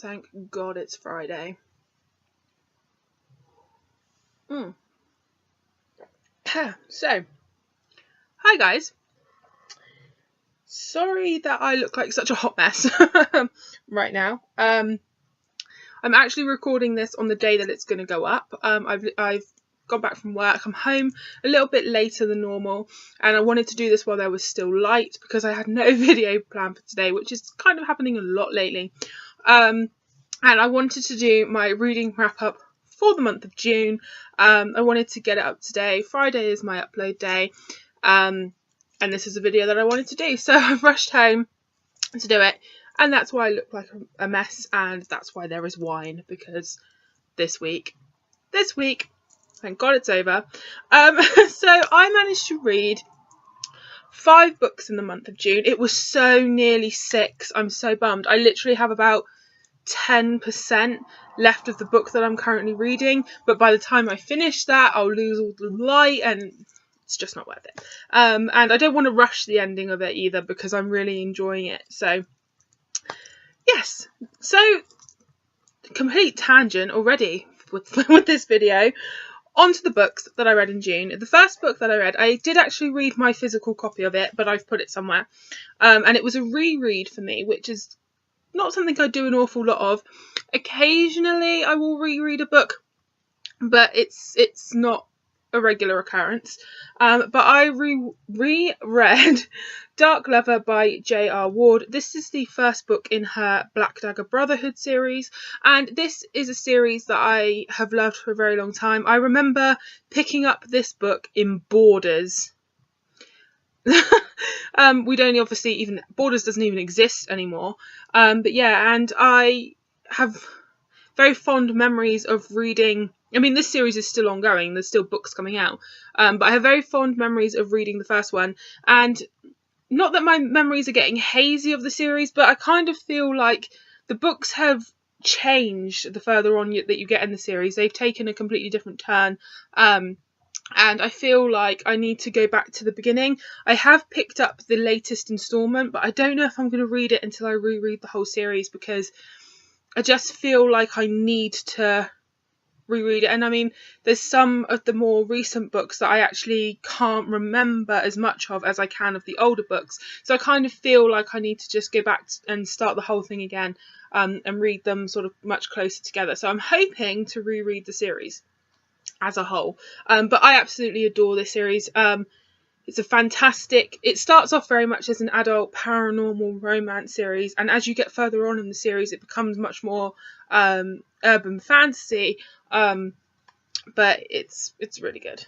Thank God it's Friday. So, hi guys. Sorry that I look like such a hot mess right now. I'm actually recording this on the day that it's going to go up. I've gone back from work. I'm home a little bit later than normal, and I wanted to do this while there was still light because I had no video planned for today, which is kind of happening a lot lately. And I wanted to do my reading wrap up for the month of June. I wanted to get it up today. Friday is my upload day, and this is a video that I wanted to do, so I've rushed home to do it, and that's why I look like a mess, and that's why there is wine, because this week, thank God it's over. So I managed to read 5 books in the month of June. It was so nearly 6. I'm so bummed. I literally have about 10% left of the book that I'm currently reading, but by the time I finish that, I'll lose all the light and it's just not worth it. And I don't want to rush the ending of it either because I'm really enjoying it. So yes, so complete tangent already with this video. On to the books that I read in June. The first book that I read, I did actually read my physical copy of it, but I've put it somewhere. And it was a reread for me, which is not something I do an awful lot of. Occasionally I will reread a book, but it's not a regular occurrence. But I reread Dark Lover by J.R. Ward. This is the first book in her Black Dagger Brotherhood series, and this is a series that I have loved for a very long time. I remember picking up this book in Borders. Borders doesn't even exist anymore. But yeah, and I have very fond memories of reading. I mean, this series is still ongoing. There's still books coming out. But I have very fond memories of reading the first one. And not that my memories are getting hazy of the series, but I kind of feel like the books have changed the further on that you get in the series. They've taken a completely different turn. And I feel like I need to go back to the beginning. I have picked up the latest instalment, but I don't know if I'm going to read it until I reread the whole series, because I just feel like I need to reread it. And I mean, there's some of the more recent books that I actually can't remember as much of as I can of the older books. So I kind of feel like I need to just go back and start the whole thing again, and read them sort of much closer together. So I'm hoping to reread the series as a whole. But I absolutely adore this series. It's a fantastic, it starts off very much as an adult paranormal romance series, and as you get further on in the series it becomes much more urban fantasy, but it's really good.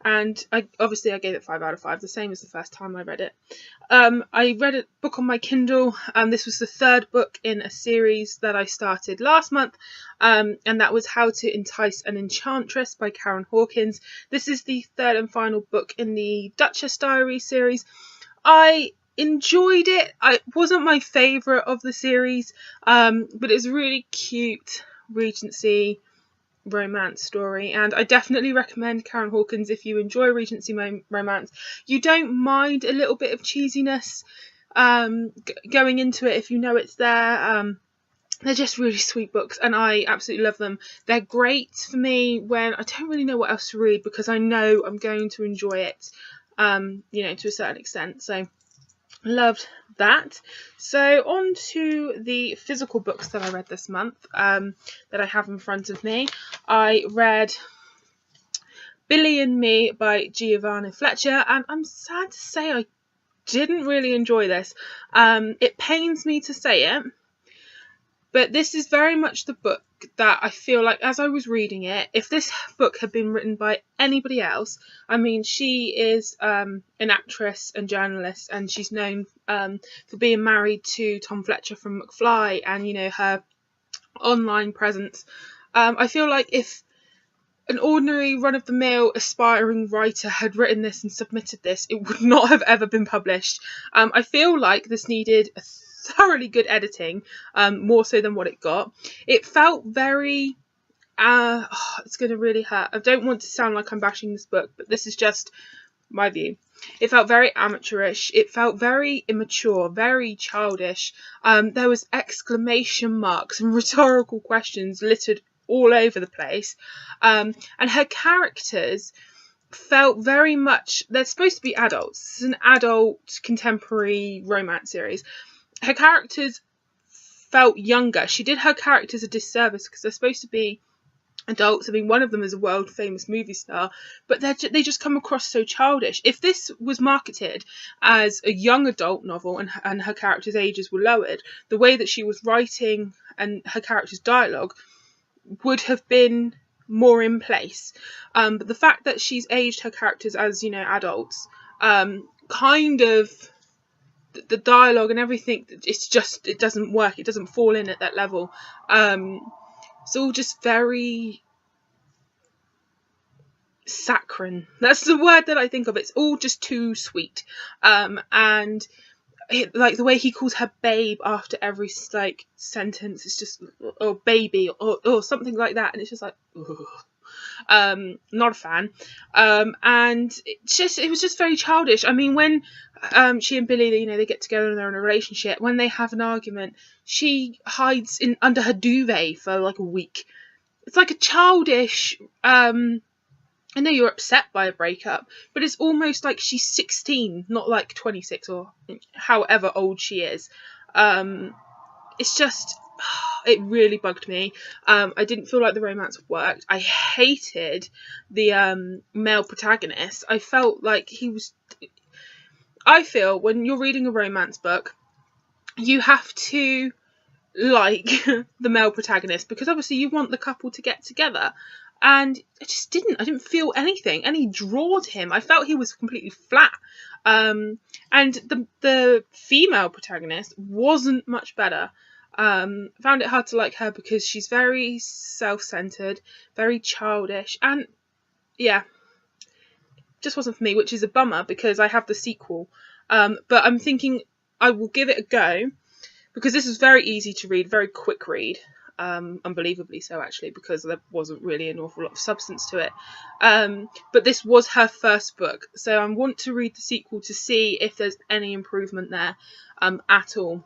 And I gave it 5 out of 5, the same as the first time I read it. I read a book on my Kindle, and this was the 3rd book in a series that I started last month, and that was How to Entice an Enchantress by Karen Hawkins. This is the 3rd and final book in the Duchess Diaries series. I enjoyed it. It wasn't my favourite of the series, but it's a really cute Regency romance story, and I definitely recommend Karen Hawkins if you enjoy Regency romance. You don't mind a little bit of cheesiness going into it if you know it's there. They're just really sweet books, and I absolutely love them. They're great for me when I don't really know what else to read, because I know I'm going to enjoy it, to a certain extent. So loved that. So on to the physical books that I read this month, that I have in front of me. I read Billy and Me by Giovanna Fletcher, and I'm sad to say I didn't really enjoy this. It pains me to say it, but this is very much the book that I feel like, as I was reading it, if this book had been written by anybody else, I mean, she is an actress and journalist, and she's known for being married to Tom Fletcher from McFly, and, her online presence. I feel like if an ordinary run-of-the-mill aspiring writer had written this and submitted this, it would not have ever been published. I feel like this needed a thoroughly good editing, more so than what it got. It felt very it's going to really hurt. I don't want to sound like I'm bashing this book, but this is just my view. It felt very amateurish. It felt very immature, very childish. There was exclamation marks and rhetorical questions littered all over the place. And her characters felt very much, they're supposed to be adults. It's an adult contemporary romance series. Her characters felt younger. She did her characters a disservice because they're supposed to be adults. I mean, one of them is a world famous movie star, but they just come across so childish. If this was marketed as a young adult novel and her characters' ages were lowered, the way that she was writing and her characters' dialogue would have been more in place. But the fact that she's aged her characters as, you know, adults, kind of the dialogue and everything, it doesn't work. It doesn't fall in at that level. It's all just very saccharine. That's the word that I think of. It's all just too sweet. And like the way he calls her babe after every like sentence, it's just, or baby or something like that, and it's just like, ugh. Not a fan. And it was just very childish. I mean, when she and Billy, you know, they get together and they're in a relationship, when they have an argument, she hides under her duvet for like a week. It's like a childish, I know you're upset by a breakup, but it's almost like she's 16, not like 26 or however old she is. It's just, it really bugged me. I didn't feel like the romance worked. I hated the male protagonist. I felt like I feel when you're reading a romance book, you have to like the male protagonist, because obviously you want the couple to get together. And I just didn't. I didn't feel any draw to him. I felt he was completely flat. And the female protagonist wasn't much better. Found it hard to like her because she's very self-centered, very childish, and yeah, just wasn't for me, which is a bummer because I have the sequel. But I'm thinking I will give it a go because this is very easy to read, very quick read. Unbelievably so, actually, because there wasn't really an awful lot of substance to it. But this was her first book, so I want to read the sequel to see if there's any improvement there at all,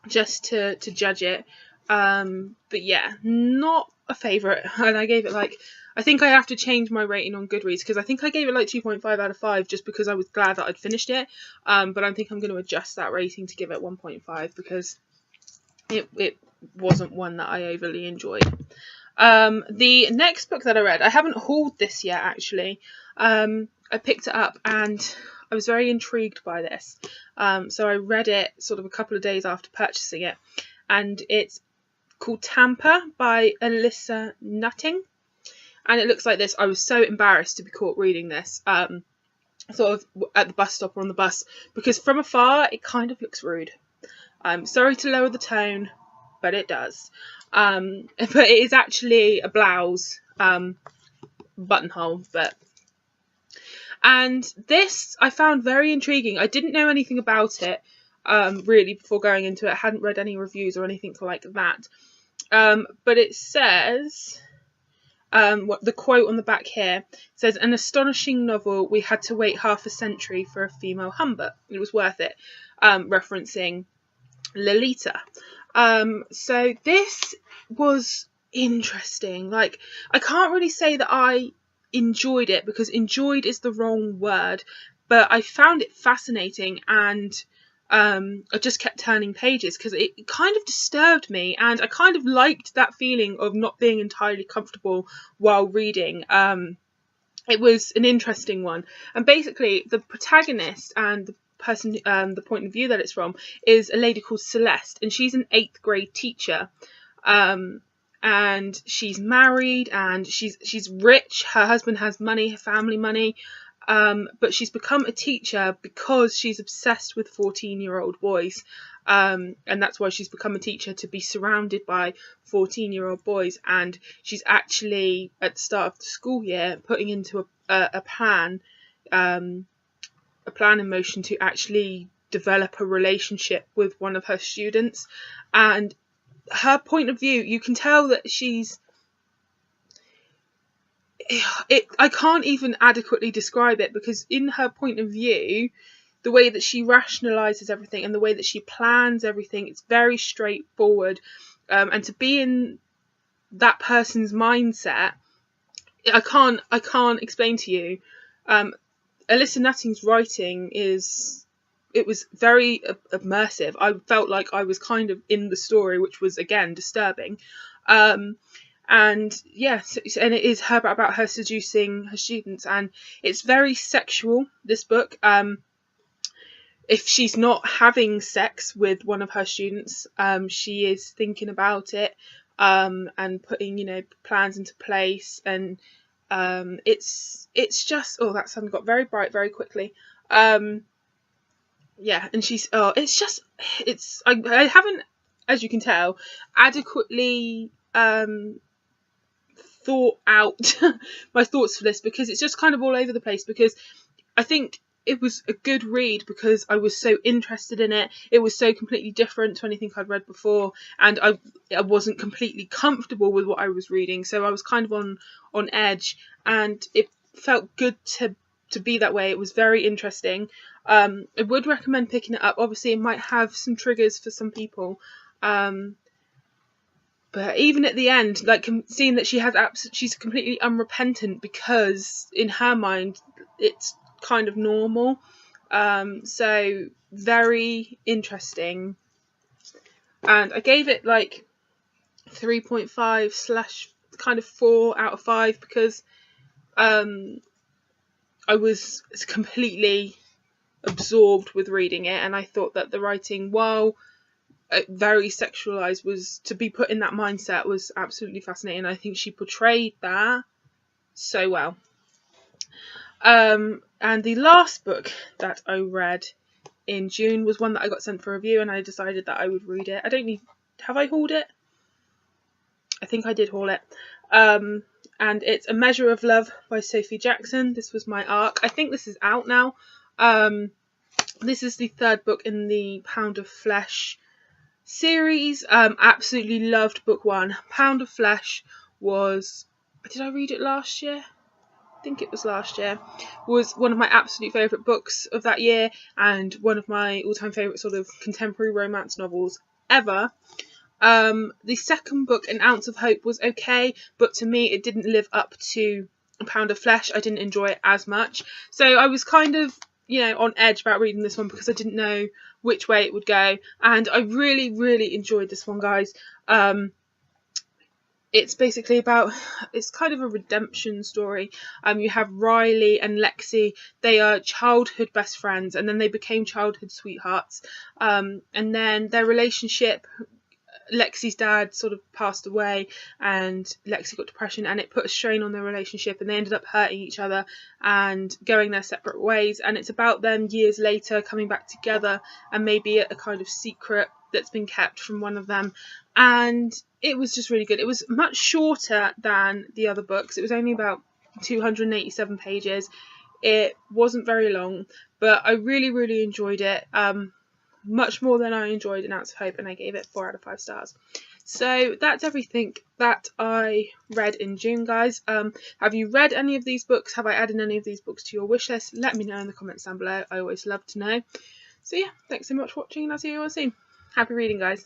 just to judge it. But yeah, not a favourite, and I gave it like, I think I have to change my rating on Goodreads because I think I gave it like 2.5 out of 5 just because I was glad that I'd finished it. But I think I'm going to adjust that rating to give it 1.5 because it wasn't one that I overly enjoyed. The next book that I read, I haven't hauled this yet actually. I picked it up and I was very intrigued by this. So I read it sort of a couple of days after purchasing it, and it's called Tampa by Alyssa Nutting, and it looks like this. I was so embarrassed to be caught reading this sort of at the bus stop or on the bus, because from afar it kind of looks rude. I'm sorry to lower the tone, but it does. But it is actually a blouse buttonhole. And this I found very intriguing. I didn't know anything about it really before going into it. I hadn't read any reviews or anything like that. But it says, what the quote on the back here says, "An astonishing novel. We had to wait half a century for a female Humbert. It was worth it," referencing Lolita. So this was interesting. Like, I can't really say that I enjoyed it because enjoyed is the wrong word, but I found it fascinating, and I just kept turning pages because it kind of disturbed me, and I kind of liked that feeling of not being entirely comfortable while reading. It was an interesting one, and basically the protagonist and the person, the point of view that it's from, is a lady called Celeste, and she's an 8th grade teacher, and she's married, and she's rich. Her husband has money, her family money, but she's become a teacher because she's obsessed with 14-year-old boys, and that's why she's become a teacher, to be surrounded by 14-year-old boys. And she's actually, at the start of the school year, putting into a plan in motion to actually develop a relationship with one of her students. And her point of view, you can tell that I can't even adequately describe it, because in her point of view, the way that she rationalizes everything and the way that she plans everything, it's very straightforward. And to be in that person's mindset, I can't explain to you. Alyssa Nutting's writing it was very immersive. I felt like I was kind of in the story, which was again disturbing. And yes, and it is about her seducing her students, and it's very sexual, this book. If she's not having sex with one of her students, she is thinking about it, and putting, you know, plans into place. And it's just, oh, that sun got very bright very quickly. Yeah, and she's, oh, it's just, it's, I haven't, as you can tell, adequately thought out my thoughts for this, because it's just kind of all over the place, because I think it was a good read because I was so interested in it. It was so completely different to anything I'd read before, and I wasn't completely comfortable with what I was reading, so I was kind of on edge, and it felt good to be that way. It was very interesting. I would recommend picking it up. Obviously it might have some triggers for some people, but even at the end, like, seeing that she's completely unrepentant, because in her mind it's kind of normal. So very interesting, and I gave it like 3.5 / kind of 4 out of 5, because I was completely absorbed with reading it, and I thought that the writing, while very sexualized, was to be put in that mindset, was absolutely fascinating. I think she portrayed that so well. And the last book that I read in June was one that I got sent for review, and I decided that I would read it. I don't need, have I hauled it? I think I did haul it. And it's A Measure of Love by Sophie Jackson. This was my arc. I think this is out now. This is the third book in the Pound of Flesh series. Absolutely loved book 1. Pound of Flesh was, did I read it last year? I think it was last year. Was one of my absolute favourite books of that year, and one of my all-time favourite sort of contemporary romance novels ever. The second book, An Ounce of Hope, was okay, but to me it didn't live up to A Pound of Flesh. I didn't enjoy it as much, so I was kind of, you know, on edge about reading this one, because I didn't know which way it would go, and I really enjoyed this one, guys. It's basically about, it's kind of a redemption story. You have Riley and Lexi. They are childhood best friends, and then they became childhood sweethearts, and then their relationship, Lexi's dad sort of passed away, and Lexi got depression, and it put a strain on their relationship, and they ended up hurting each other and going their separate ways. And it's about them years later coming back together, and maybe a kind of secret that's been kept from one of them. And it was just really good. It was much shorter than the other books. It was only about 287 pages. It wasn't very long, but I really enjoyed it. Much more than I enjoyed An Ounce of Hope, and I gave it 4 out of 5 stars. So that's everything that I read in June, guys. Have you read any of these books? Have I added any of these books to your wish list? Let me know in the comments down below. I always love to know. So yeah, thanks so much for watching, and I'll see you all soon. Happy reading, guys.